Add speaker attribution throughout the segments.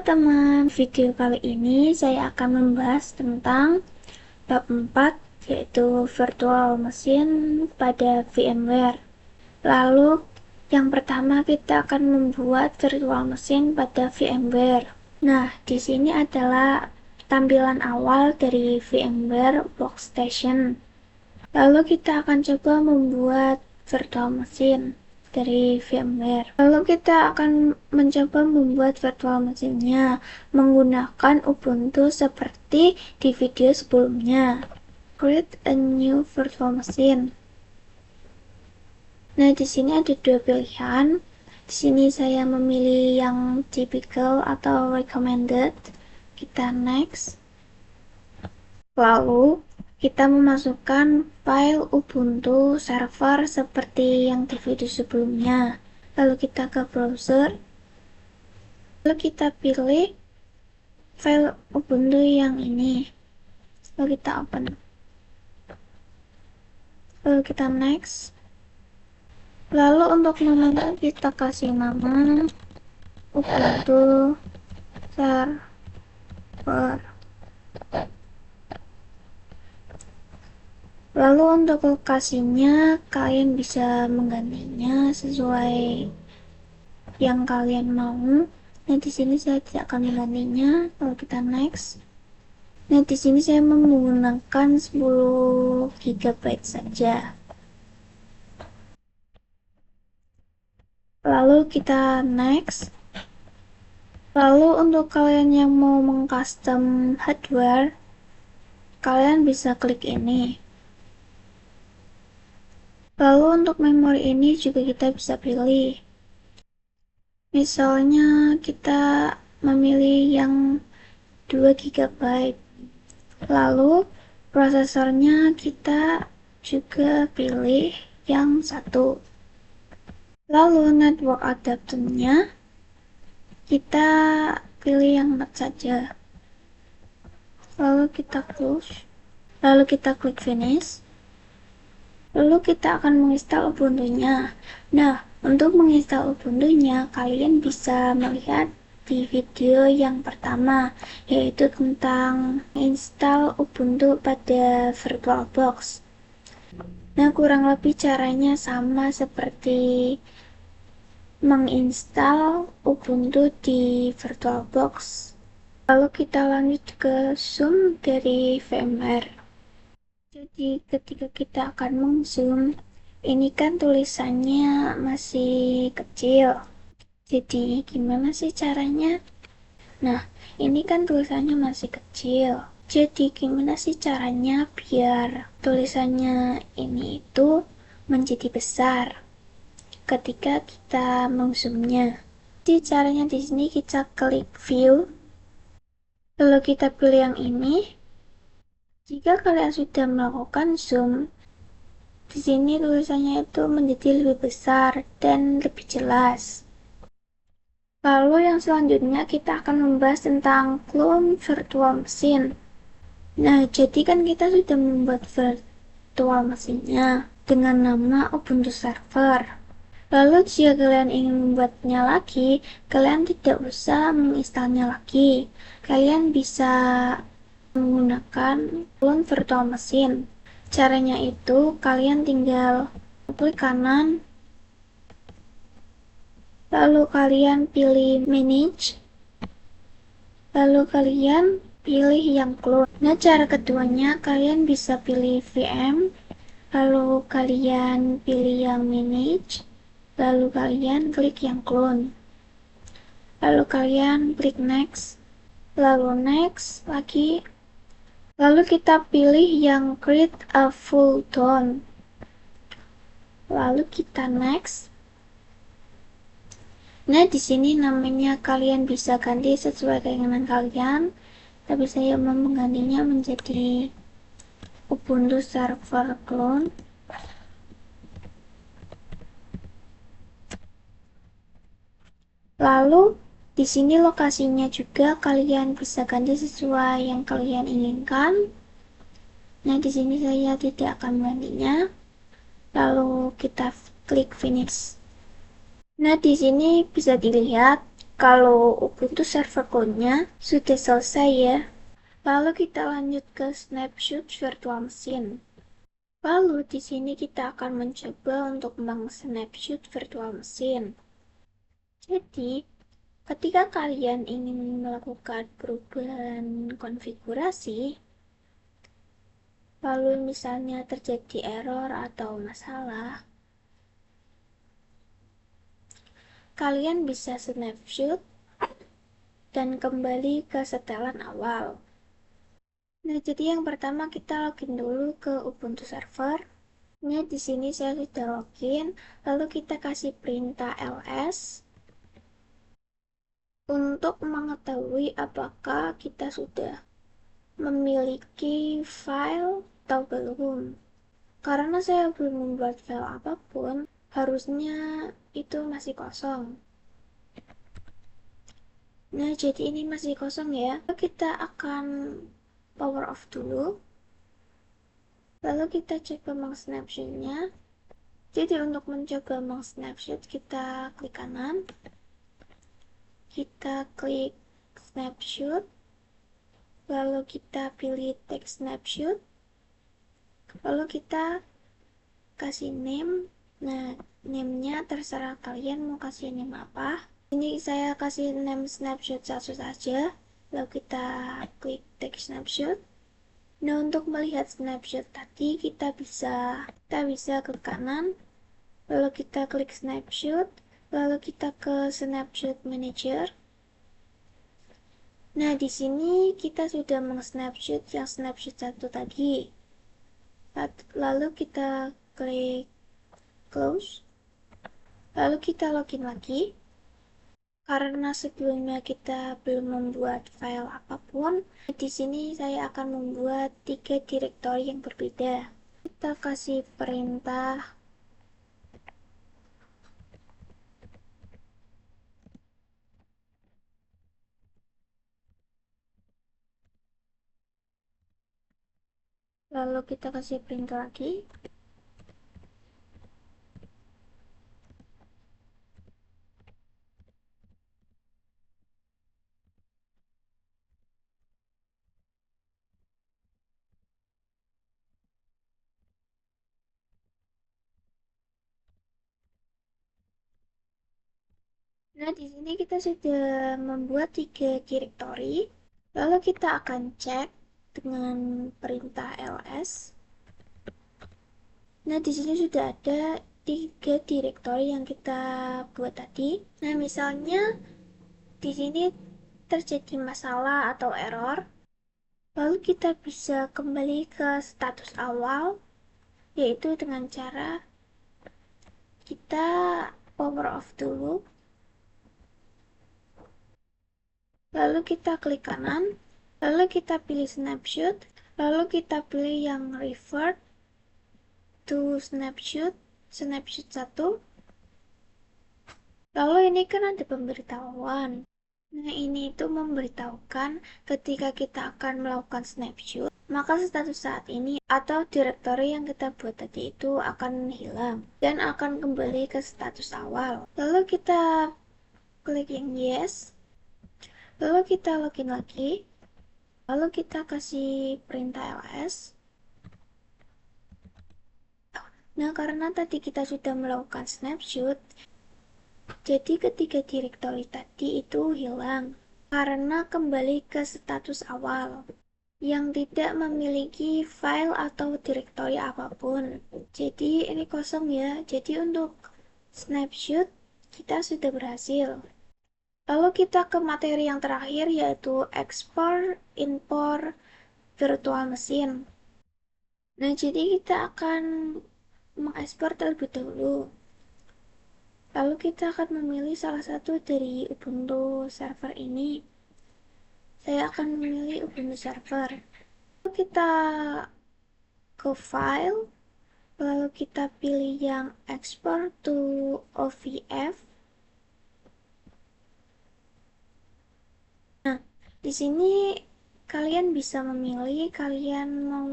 Speaker 1: teman, video kali ini saya akan membahas tentang bab 4, yaitu virtual machine pada VMware. Lalu yang pertama kita akan membuat virtual machine pada VMware. Nah, di sini adalah tampilan awal dari VMware Workstation. Lalu kita akan coba membuat virtual machine dari VMware. Lalu kita akan mencoba membuat virtual machine-nya menggunakan Ubuntu seperti di video sebelumnya. Create a new virtual machine. Nah, di sini ada dua pilihan. Di sini saya memilih yang typical atau recommended. Kita next. Lalu kita memasukkan file Ubuntu server seperti yang di video sebelumnya. Lalu kita ke browser. Lalu kita pilih file Ubuntu yang ini. Lalu kita open. Lalu kita next. Lalu untuk namanya kita kasih nama Ubuntu server. Lalu untuk lokasinya kalian bisa menggantinya sesuai yang kalian mau. Nah, di sini saya tidak akan menggantinya. Lalu kita next. Nah, di sini saya menggunakan 10 GB saja. Lalu kita next. Lalu untuk kalian yang mau mengcustom hardware, kalian bisa klik ini. Lalu untuk memori ini juga kita bisa pilih. Misalnya kita memilih yang 2 GB. Lalu prosesornya kita juga pilih yang 1. Lalu network adapternya kita pilih yang 4 saja. Lalu kita close. Lalu kita klik finish. Lalu kita akan menginstal Ubuntu-nya. Nah, untuk menginstal Ubuntu-nya, kalian bisa melihat di video yang pertama, yaitu tentang install Ubuntu pada VirtualBox. Nah, kurang lebih caranya sama seperti menginstal Ubuntu di VirtualBox. Lalu kita lanjut ke zoom dari VMware. Jadi ketika kita akan meng-zoom, ini kan tulisannya masih kecil. Jadi gimana sih caranya? Nah, ini kan tulisannya masih kecil. Jadi gimana sih caranya biar tulisannya ini itu menjadi besar ketika kita meng-zoomnya? Jadi caranya di sini kita klik view. Lalu kita pilih yang ini. Jika kalian sudah melakukan zoom, di sini tulisannya itu menjadi lebih besar dan lebih jelas. Lalu yang selanjutnya kita akan membahas tentang clone virtual machine. Nah, jadi kan kita sudah membuat virtual machine-nya dengan nama Ubuntu server. Lalu jika kalian ingin membuatnya lagi, kalian tidak usah menginstalnya lagi. Kalian bisa menggunakan clone virtual machine. Caranya itu kalian tinggal klik kanan, lalu kalian pilih manage, lalu kalian pilih yang clone. Nah, cara keduanya kalian bisa pilih VM, lalu kalian pilih yang manage, lalu kalian klik yang clone, lalu kalian klik next, lalu next lagi. Lalu kita pilih yang create a full tone. Lalu kita next. Nah, di sini namanya kalian bisa ganti sesuai keinginan kalian. Tapi saya mau menggantinya menjadi Ubuntu Server Clone. Lalu di sini lokasinya juga kalian bisa ganti sesuai yang kalian inginkan. Nah, di sini saya tidak akan menggantinya. Lalu kita klik finish. Nah, di sini bisa dilihat Kalau Ubuntu Server Clone-nya sudah selesai ya. Lalu kita lanjut ke snapshot virtual machine. Lalu di sini kita akan mencoba untuk meng-snapshot virtual machine. Jadi, ketika kalian ingin melakukan perubahan konfigurasi, lalu misalnya terjadi error atau masalah, kalian bisa snapshot dan kembali ke setelan awal. Nah, jadi yang pertama kita login dulu ke Ubuntu Server. Nah, di sini saya sudah login, lalu kita kasih perintah ls untuk mengetahui apakah kita sudah memiliki file atau belum. Karena saya belum membuat file apapun, harusnya itu masih kosong. Nah, jadi ini masih kosong ya. Kita akan power off dulu. Lalu kita coba meng-snapshotnya. Jadi untuk mencoba meng-snapshot, kita klik kanan. Kita klik snapshot. Lalu kita pilih text snapshot. Lalu kita kasih name. Nah, name-nya terserah kalian mau kasih name apa. Ini saya kasih name snapshot satu saja. Lalu kita klik text snapshot. Nah, untuk melihat snapshot tadi kita bisa ke kanan, lalu kita klik snapshot, lalu kita ke snapshot manager. Nah, di sini kita sudah meng-snapshot yang snapshot satu tadi. Lalu kita klik close. Lalu kita login lagi. Karena sebelumnya kita belum membuat file apapun, di sini saya akan membuat 3 direktori yang berbeda. Kita kasih perintah lalu kita kasih perintah lagi. Nah, di sini kita sudah membuat 3 direktori. Lalu kita akan cek dengan perintah ls. Nah, di sini sudah ada 3 direktori yang kita buat tadi. Nah, misalnya di sini terjadi masalah atau error, lalu kita bisa kembali ke status awal, yaitu dengan cara kita power off dulu, lalu kita klik kanan, lalu kita pilih snapshot, lalu kita pilih yang revert to snapshot 1. Lalu ini kan ada pemberitahuan. Nah, ini itu memberitahukan ketika kita akan melakukan snapshot, maka status saat ini atau direktori yang kita buat tadi itu akan hilang dan akan kembali ke status awal. Lalu kita klik yang yes, lalu kita login lagi, lalu kita kasih perintah ls. Nah, karena tadi kita sudah melakukan snapshot, jadi ketiga direktori tadi itu hilang karena kembali ke status awal yang tidak memiliki file atau direktori apapun. Jadi ini kosong ya. Jadi untuk snapshot kita sudah berhasil. Lalu kita ke materi yang terakhir yaitu export import virtual machine. Nah, jadi kita akan mengekspor terlebih dahulu. Lalu kita akan memilih salah satu dari Ubuntu server ini. Saya akan memilih Ubuntu server. Lalu kita ke file, lalu kita pilih yang export to OVF. Nah, di sini kalian bisa memilih kalian mau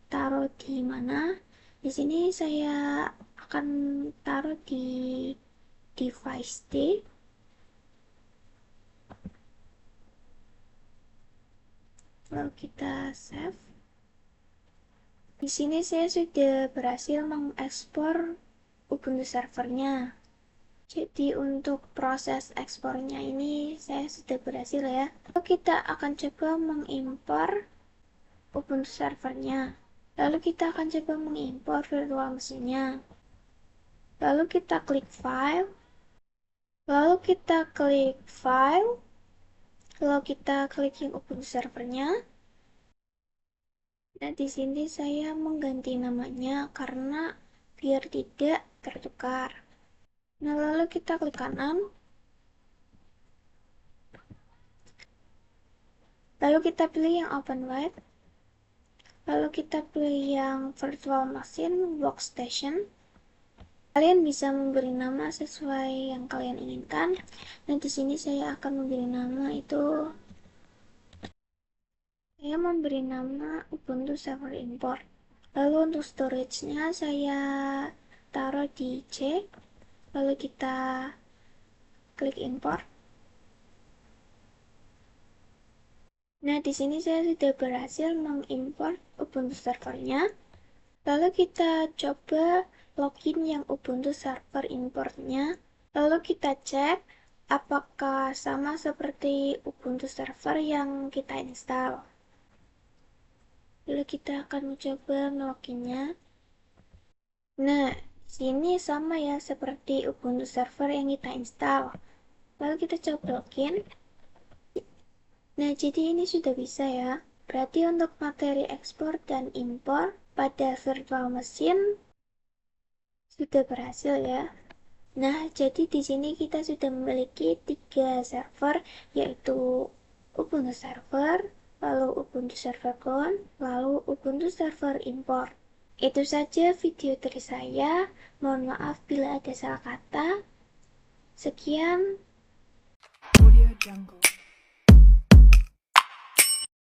Speaker 1: taruh di mana. Di sini saya akan taruh di device D. lalu kita save. Di sini saya sudah berhasil mengekspor Ubuntu servernya. Jadi untuk proses ekspornya ini saya sudah berhasil ya. Lalu kita akan coba mengimpor Ubuntu servernya. Lalu kita akan coba mengimpor virtual mesinnya. Lalu kita klik file. Lalu kita klik file. Lalu kita klik yang Ubuntu servernya. Nah, di sini saya mengganti namanya karena biar tidak tertukar. Nah, lalu kita klik kanan. Lalu kita pilih yang open wide. Lalu kita pilih yang virtual machine workstation. Kalian bisa memberi nama sesuai yang kalian inginkan. Nah, di sini saya akan memberi nama itu, saya memberi nama Ubuntu Server Import. Lalu untuk storage-nya saya taruh di C. Lalu kita klik import. Nah, di sini saya sudah berhasil mengimport Ubuntu servernya. Lalu kita coba login yang Ubuntu server importnya. Lalu kita cek apakah sama seperti Ubuntu server yang kita install. Lalu kita akan mencoba meloginnya. Nah, sini sama ya seperti Ubuntu server yang kita install. Lalu kita coba login. Nah, jadi ini sudah bisa ya. Berarti untuk materi ekspor dan impor pada virtual machine sudah berhasil ya. Nah, jadi di sini kita sudah memiliki 3 server, yaitu Ubuntu server, lalu Ubuntu server clone, lalu Ubuntu server import. Itu saja video dari saya. Mohon maaf bila ada salah kata. Sekian.
Speaker 2: Audio Jungle.